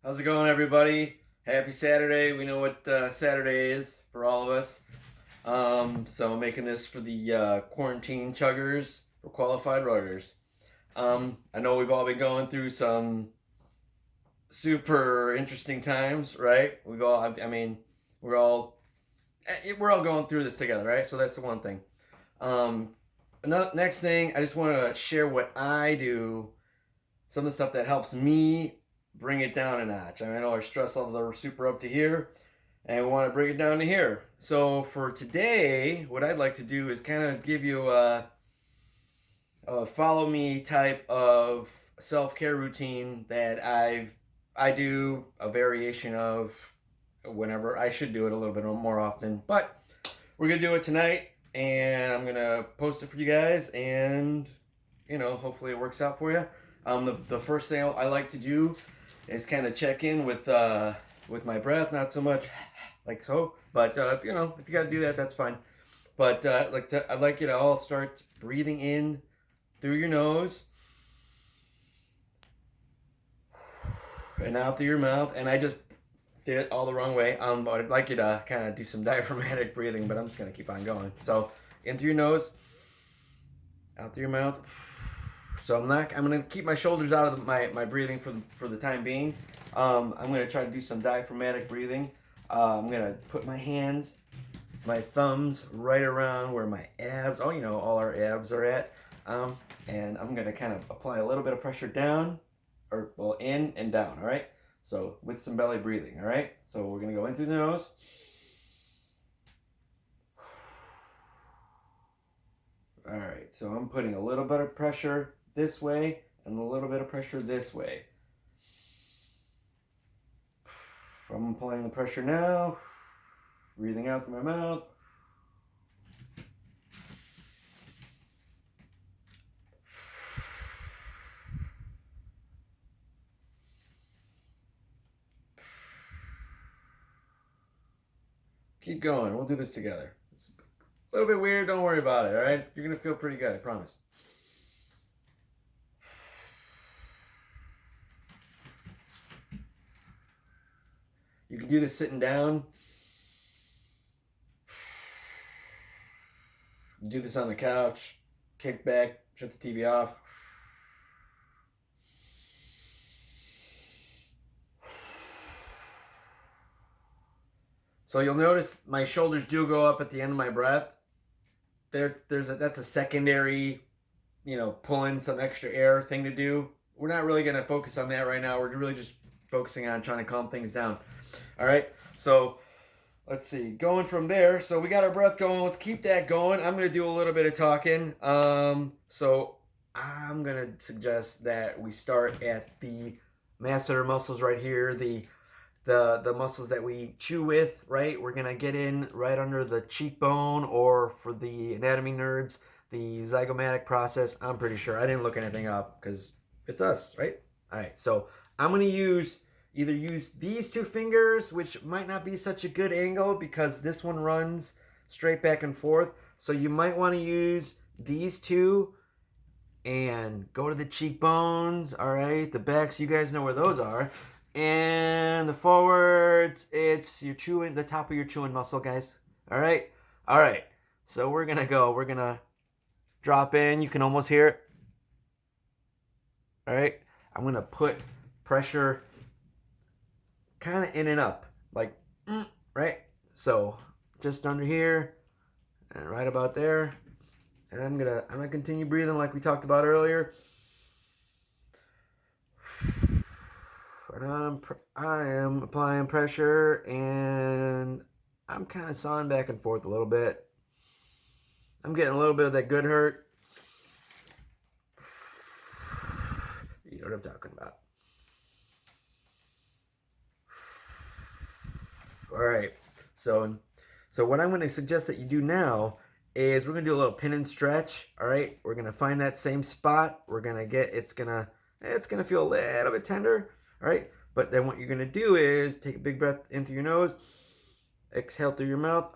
How's it going, everybody? Happy Saturday. We know what Saturday is for all of us. So I'm making this for the quarantine chuggers for qualified ruggers. I know we've all been going through some super interesting times, right? I mean, we're all, we're all going through this together, right? So that's the one thing. Um, Next thing, I just want to share what I do, some of the stuff that helps me bring it down a notch. I know our stress levels are super up to here, and we want to bring it down to here. So for today, what I'd like to do is kind of give you a follow me type of self care routine that I do a variation of whenever. I should do it a little bit more often, but we're gonna do it tonight, and I'm gonna post it for you guys, and hopefully it works out for you. The first thing I like to do is kind of check in with my breath, not so much like so, but if you got to do that, that's fine. But I'd like you to all start breathing in through your nose and out through your mouth. And I just did it all the wrong way. But I'd like you to kind of do some diaphragmatic breathing, but I'm just gonna keep on going. So in through your nose, out through your mouth. So I'm gonna keep my shoulders out of my breathing for the time being. I'm gonna try to do some diaphragmatic breathing. I'm gonna put my hands, my thumbs right around where my abs, all our abs are at. And I'm gonna kind of apply a little bit of pressure down, or well, in and down. All right. So with some belly breathing. All right. So we're gonna go in through the nose. All right. So I'm putting a little bit of pressure this way and a little bit of pressure this way. I'm applying the pressure now, breathing out through my mouth. Keep going. We'll do this together. It's a little bit weird. Don't worry about it, all right? You're going to feel pretty good, I promise. You can do this sitting down. Do this on the couch. Kick back. Shut the TV off. So you'll notice my shoulders do go up at the end of my breath. That's a secondary, pulling some extra air thing to do. We're not really going to focus on that right now. We're really just focusing on trying to calm things down. All right. So let's see. Going from there. So we got our breath going. Let's keep that going. I'm going to do a little bit of talking. So I'm going to suggest that we start at the masseter muscles right here. The muscles that we chew with, right? We're going to get in right under the cheekbone, or for the anatomy nerds, the zygomatic process. I'm pretty sure. I didn't look anything up because it's us, right? All right. So I'm going to either use these two fingers, which might not be such a good angle because this one runs straight back and forth. So you might want to use these two and go to the cheekbones, all right? The backs, you guys know where those are. And the forwards, it's the top of your chewing muscle, guys. All right? All right. So we're going to drop in. You can almost hear it. All right? I'm going to put pressure kind of in and up, like, right? So just under here and right about there. And I'm going to continue breathing like we talked about earlier. And I am applying pressure, and I'm kind of sawing back and forth a little bit. I'm getting a little bit of that good hurt. You know what I'm talking about. All right. So what I'm going to suggest that you do now is we're going to do a little pin and stretch. All right. We're going to find that same spot. We're going to it's going to feel a little bit tender. All right. But then what you're going to do is take a big breath in through your nose, exhale through your mouth.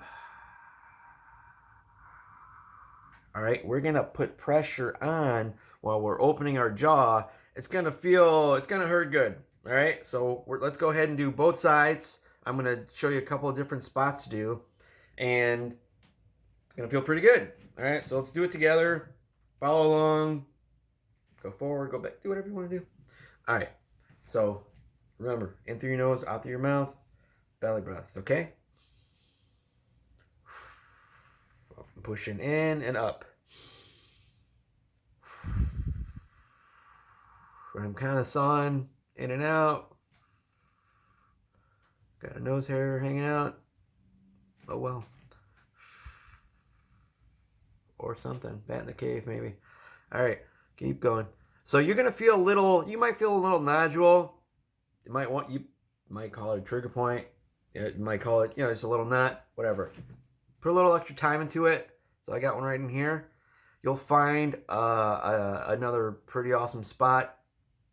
All right. We're going to put pressure on while we're opening our jaw. It's going to hurt good. All right, so let's go ahead and do both sides. I'm going to show you a couple of different spots to do, and it's going to feel pretty good. All right, so let's do it together. Follow along. Go forward, go back, do whatever you want to do. All right, so remember, in through your nose, out through your mouth, belly breaths, okay? Pushing in and up. I'm kind of sawing in and out. Got a nose hair hanging out. Oh well. Or something. Bat in the cave, maybe. All right, keep going. So you're gonna feel a little. You might feel a little nodule. You might call it a trigger point. You might call it, just a little nut. Whatever. Put a little extra time into it. So I got one right in here. You'll find another pretty awesome spot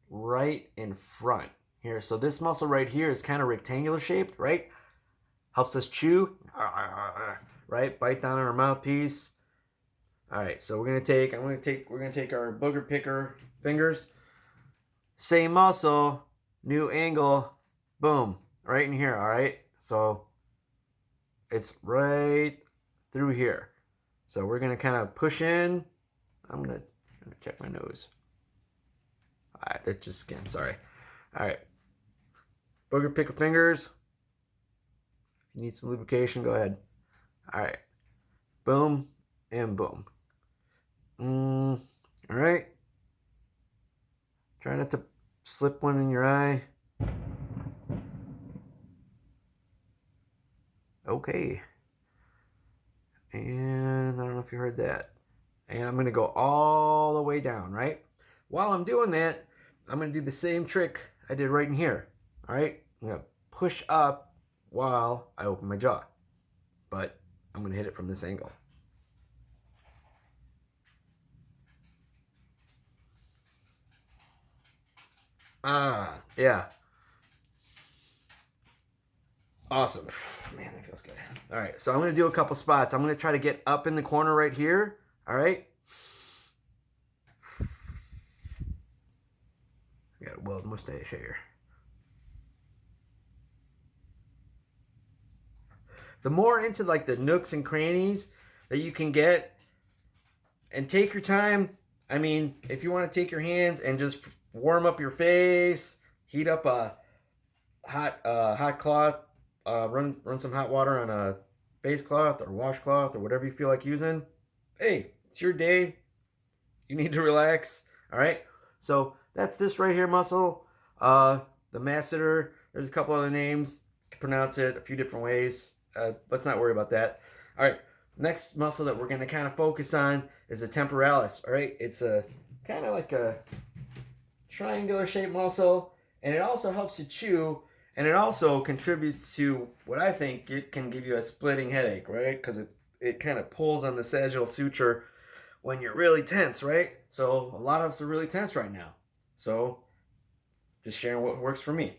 right in front here. So this muscle right here is kind of rectangular shaped, right? Helps us chew, right? Bite down on our mouthpiece. All right, so we're gonna take our booger picker fingers. Same muscle, new angle, boom, right in here. All right, so it's right through here. So we're gonna kind of push in. I'm gonna check my nose. All right, that's just skin, sorry. All right, booger picker fingers. If you need some lubrication, go ahead. All right, boom and boom. All right. Try not to slip one in your eye. Okay. And I don't know if you heard that. And I'm going to go all the way down, right? While I'm doing that, I'm going to do the same trick I did right in here. All right? I'm going to push up while I open my jaw. But I'm going to hit it from this angle. Yeah. Awesome. Man, that feels good. All right, so I'm going to do a couple spots. I'm going to try to get up in the corner right here. All right. I got a wild mustache here. The more into like the nooks and crannies that you can get, and take your time. I mean, if you want to take your hands and just warm up your face, heat up a hot cloth, run some hot water on a face cloth or washcloth or whatever you feel like using. Hey, it's your day. You need to relax. All right. So that's this right here muscle. The masseter. There's a couple other names. You can pronounce it a few different ways. Let's not worry about that. All right. Next muscle that we're going to kind of focus on is the temporalis. All right. It's a kind of like a triangular shaped muscle, and it also helps you chew, and it also contributes to what I think it can give you a splitting headache, right? Because it kind of pulls on the sagittal suture when you're really tense, right? So a lot of us are really tense right now. So just sharing what works for me.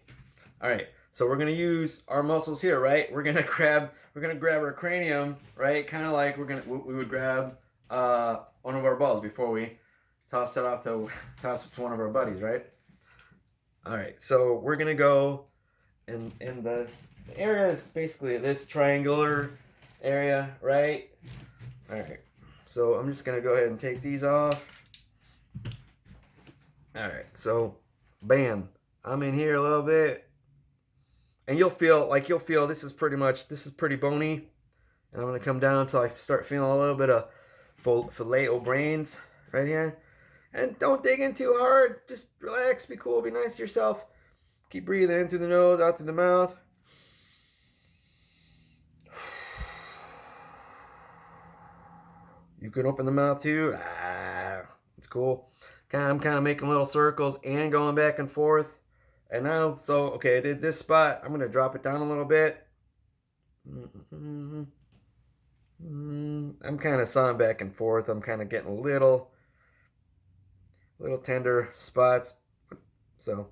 All right. So we're gonna use our muscles here, right? We're gonna grab our cranium, right? Kind of like we would grab one of our balls before we toss it to one of our buddies, right? All right. So we're gonna go in the area is basically this triangular area, right? All right. So I'm just gonna go ahead and take these off. All right. So, bam. I'm in here a little bit. And you'll feel this is pretty bony, and I'm gonna come down until I start feeling a little bit of filet O'Brien's right here. And don't dig in too hard. Just relax, be cool, be nice to yourself. Keep breathing in through the nose, out through the mouth. You can open the mouth too. It's cool. I'm kind of making little circles and going back and forth. And now, so, okay, I did this spot. I'm going to drop it down a little bit. I'm kind of sawing back and forth. I'm kind of getting little tender spots. So,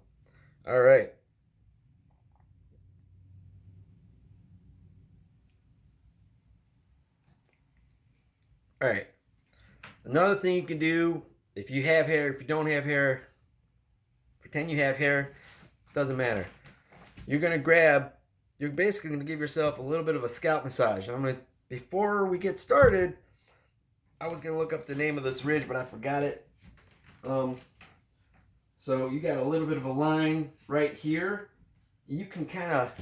all right. All right. Another thing you can do, if you have hair, if you don't have hair, pretend you have hair. doesn't matter. You're going to grab, you're basically going to give yourself a little bit of a scalp massage. I'm going to, before we get started, I was going to look up the name of this ridge, but I forgot it. So you got a little bit of a line right here. You can kind of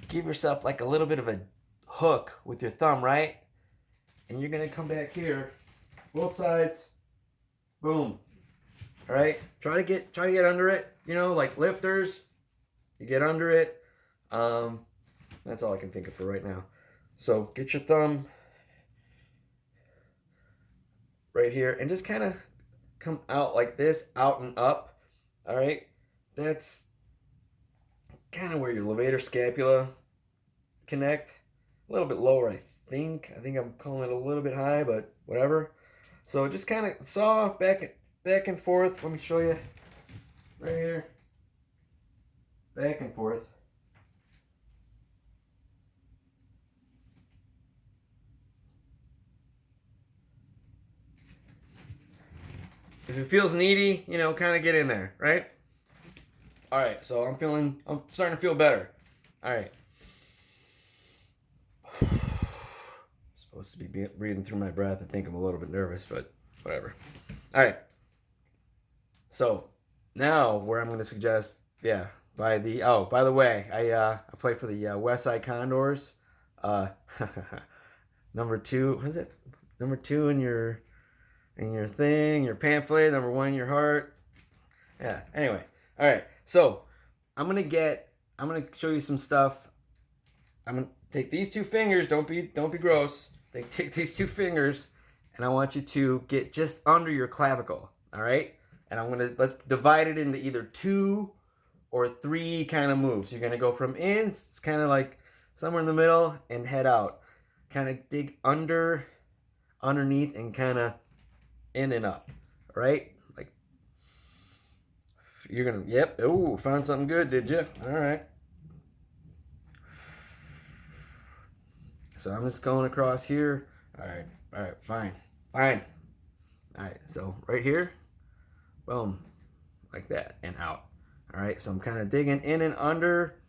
give yourself like a little bit of a hook with your thumb, right? And you're going to come back here, both sides, boom. All right, try to get under it, you know, like lifters, you get under it. That's all I can think of for right now. So get your thumb right here and just kind of come out like this, out and up. All right, that's kind of where your levator scapula connect. A little bit lower, I think. I think I'm calling it a little bit high, but whatever. So just kind of saw back and forth. Let me show you right here. Back and forth. If it feels needy, you know, kind of get in there, right? All right, so I'm starting to feel better. All right. Supposed to be breathing through my breath. I think I'm a little bit nervous, but whatever. All right. So now where I'm going to suggest, by the way, I play for the West Side Condors. Number 2, what is it? Number 2 in your thing, your pamphlet. Number 1 in your heart. Yeah. Anyway, all right. So I'm gonna show you some stuff. I'm gonna take these 2 fingers. Don't be gross. Take these 2 fingers, and I want you to get just under your clavicle. All right. And let's divide it into either 2 or 3 kind of moves. You're gonna go from in, it's kind of like somewhere in the middle, and head out. Kind of dig underneath, and kind of in and up. All right. Like you're gonna. Yep. Oh, found something good, did you? All right. So I'm just going across here. All right. Fine. All right. So right here. Boom, like that, and out. All right, so I'm kind of digging in and under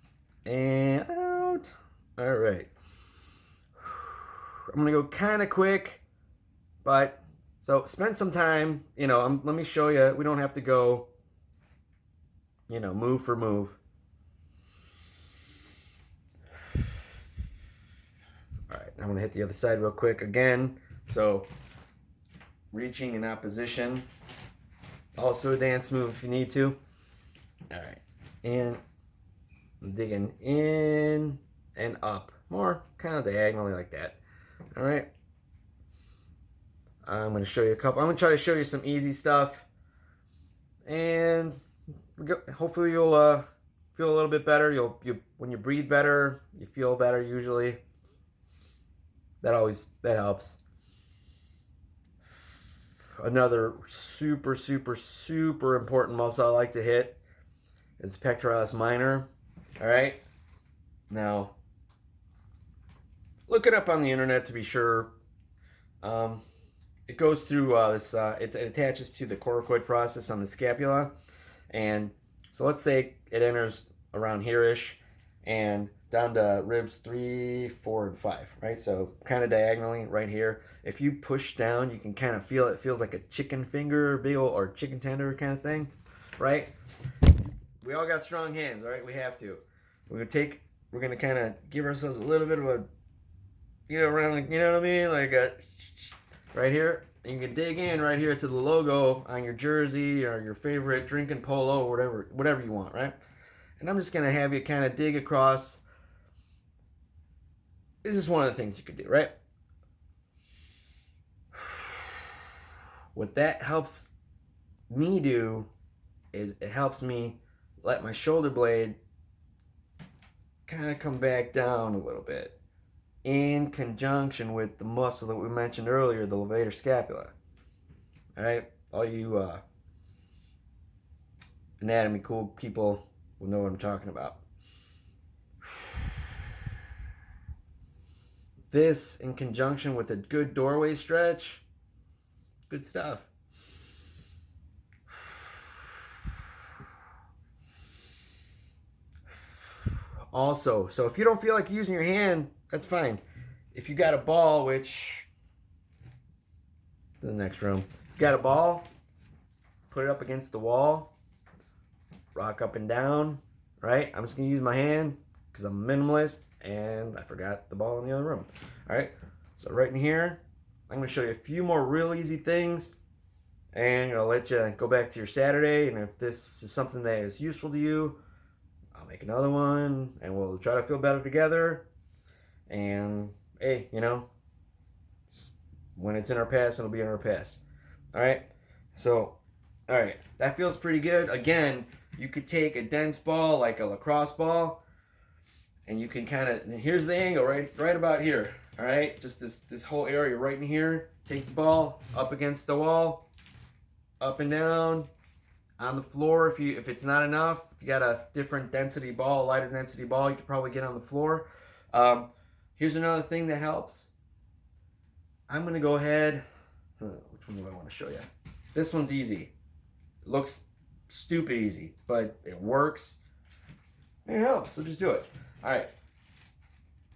and out. All right. I'm gonna go kind of quick, but so spend some time. You know, let me show you. We don't have to go, you know, move for move. All right, I'm gonna hit the other side real quick again. So reaching in opposition. Also a dance move if you need to. All right. And I'm digging in and up. More kind of diagonally like that. All right. I'm going to show you a couple. I'm going to try to show you some easy stuff. And hopefully you'll feel a little bit better. When you breathe better, you feel better usually. That helps. Another super important muscle I like to hit is the pectoralis minor. All right. Now, look it up on the internet to be sure. It goes through this. It attaches to the coracoid process on the scapula, and so let's say it enters around here-ish, and down to ribs 3, 4, and 5, right? So kind of diagonally right here. If you push down, you can kind of feel it. It feels like a chicken finger, big old, or chicken tender kind of thing, right? We all got strong hands, all right? We have to. We're gonna kind of give ourselves a little bit of a, around, like, you know what I mean? Like right here. And you can dig in right here to the logo on your jersey or your favorite drinking polo or whatever you want, right? And I'm just gonna have you kind of dig across. This is one of the things you could do, right? What that helps me do is it helps me let my shoulder blade kind of come back down a little bit in conjunction with the muscle that we mentioned earlier, the levator scapula. All right? All you anatomy cool people will know what I'm talking about. This, in conjunction with a good doorway stretch, good stuff. also. So if you don't feel like using your hand, that's fine. If you got a ball, which the next room, you got a ball, put it up against the wall, rock up and down, right? I'm just gonna use my hand because I'm a minimalist and I forgot the ball in the other room. All right, so right in here, I'm gonna show you a few more real easy things and I'll let you go back to your Saturday. And if this is something that is useful to you, I'll make another one and we'll try to feel better together. And hey, you know, when it's in our past, it'll be in our past. All right, so all right, that feels pretty good. Again, you could take a dense ball like a lacrosse ball and you can kind of, here's the angle right about here. All right, just this whole area right in here. Take the ball up against the wall, up and down, on the floor. If it's not enough, if you got a different density ball, a lighter density ball, you could probably get on the floor. Here's another thing that helps. I'm gonna go ahead. Which one do I want to show you? This one's easy. It looks stupid easy, but it works. And it helps. So just do it. All right.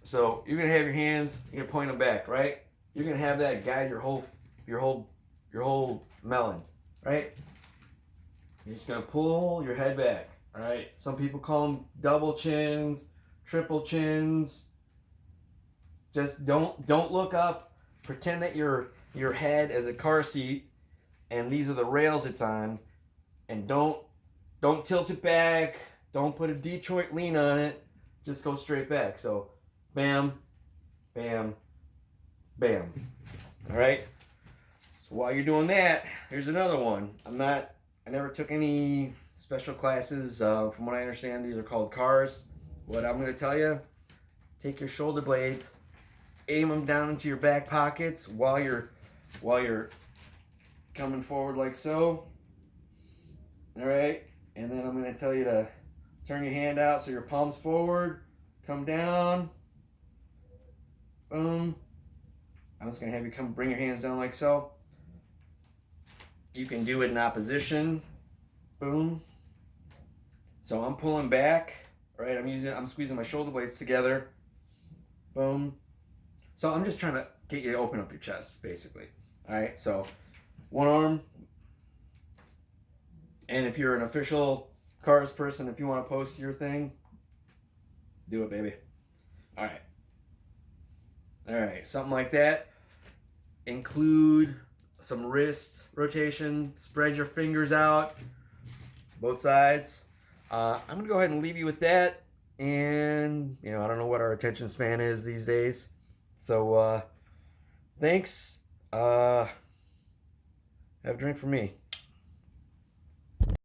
So you're gonna have your hands. You're gonna point them back, right? You're gonna have that guide your whole melon, right? You're just gonna pull your head back. All right. Some people call them double chins, triple chins. Just don't look up. Pretend that your head is a car seat, and these are the rails it's on, and don't tilt it back. Don't put a Detroit lean on it. Just go straight back. So, bam, bam, bam. All right. So while you're doing that, here's another one. I never took any special classes. From what I understand, these are called cars. What I'm going to tell you, take your shoulder blades, aim them down into your back pockets while you're coming forward like so. All right. And then I'm going to tell you to turn your hand out so your palm's forward, come down, boom. I'm just going to have you bring your hands down like so. You can do it in opposition, boom. So I'm pulling back, right? I'm squeezing my shoulder blades together, boom. So I'm just trying to get you to open up your chest, basically. All right, so one arm. And if you're an official cars person, if you want to post your thing, do it, baby. All right. All right, something like that. Include some wrist rotation. Spread your fingers out, both sides. I'm going to go ahead and leave you with that. And, I don't know what our attention span is these days. So, thanks. Have a drink for me.